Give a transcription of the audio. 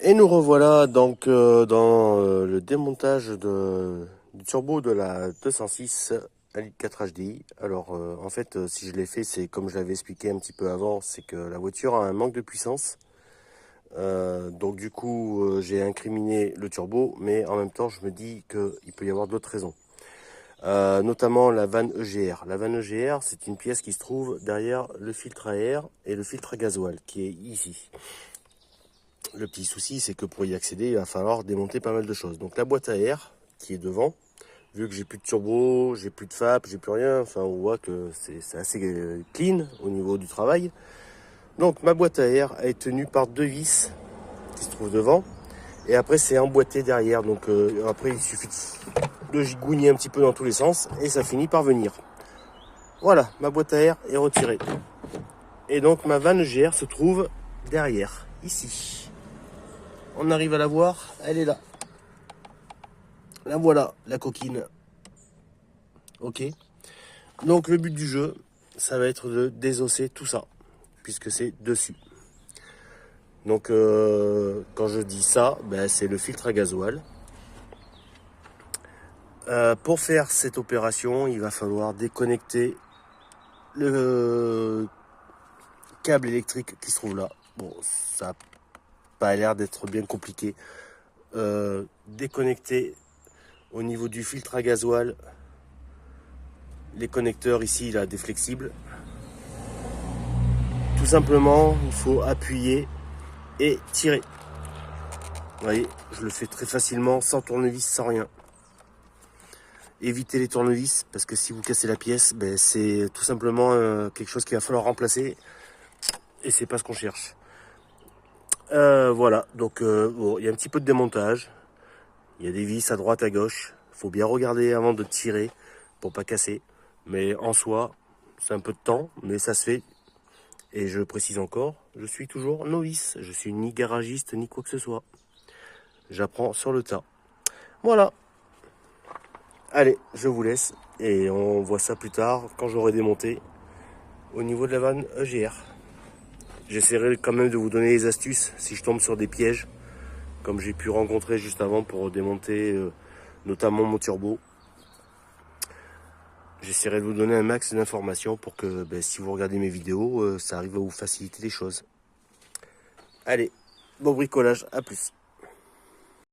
Et nous revoilà donc dans le démontage du turbo de la 206 à litre 4 HDI. Alors en fait, si je l'ai fait, c'est comme je l'avais expliqué un petit peu avant, c'est que la voiture a un manque de puissance. Donc du coup, j'ai incriminé le turbo, mais en même temps, je me dis qu'il peut y avoir d'autres raisons. Notamment la vanne EGR. La vanne EGR, c'est une pièce qui se trouve derrière le filtre à air et le filtre à gasoil, qui est ici. Le petit souci, c'est que pour y accéder, il va falloir démonter pas mal de choses. Donc la boîte à air qui est devant, vu que j'ai plus de turbo, j'ai plus de FAP, j'ai plus rien, enfin on voit que c'est assez clean au niveau du travail. Donc ma boîte à air est tenue par deux vis qui se trouvent devant, et après c'est emboîté derrière. Donc après il suffit de gigouiller un petit peu dans tous les sens et ça finit par venir. Voilà, ma boîte à air est retirée. Et donc ma vanne GR se trouve derrière, ici. On arrive à la voir, elle est là. La voilà, la coquine. Ok. Donc le but du jeu, ça va être de désosser tout ça, puisque c'est dessus. Donc quand je dis ça, ben, c'est le filtre à gasoil. Pour faire cette opération, il va falloir déconnecter le câble électrique qui se trouve là. Bon, ça n'a pas l'air d'être bien compliqué. Déconnecter au niveau du filtre à gasoil les connecteurs ici là, des flexibles. Tout simplement, il faut appuyer et tirer. Vous voyez, je le fais très facilement, sans tournevis, sans rien. Évitez les tournevis, parce que si vous cassez la pièce, ben, c'est tout simplement quelque chose qu'il va falloir remplacer. Et c'est pas ce qu'on cherche. Voilà, donc bon, il y a un petit peu de démontage. Il y a des vis à droite, à gauche. Il faut bien regarder avant de tirer pour pas casser. Mais en soi, c'est un peu de temps, mais ça se fait. Et je précise encore, je suis toujours novice. Je suis ni garagiste, ni quoi que ce soit. J'apprends sur le tas. Voilà. Allez, je vous laisse. Et on voit ça plus tard, quand j'aurai démonté, au niveau de la vanne EGR. J'essaierai quand même de vous donner les astuces si je tombe sur des pièges, comme j'ai pu rencontrer juste avant pour démonter notamment mon turbo. J'essaierai de vous donner un max d'informations pour que ben, si vous regardez mes vidéos, ça arrive à vous faciliter les choses. Allez, bon bricolage, à plus.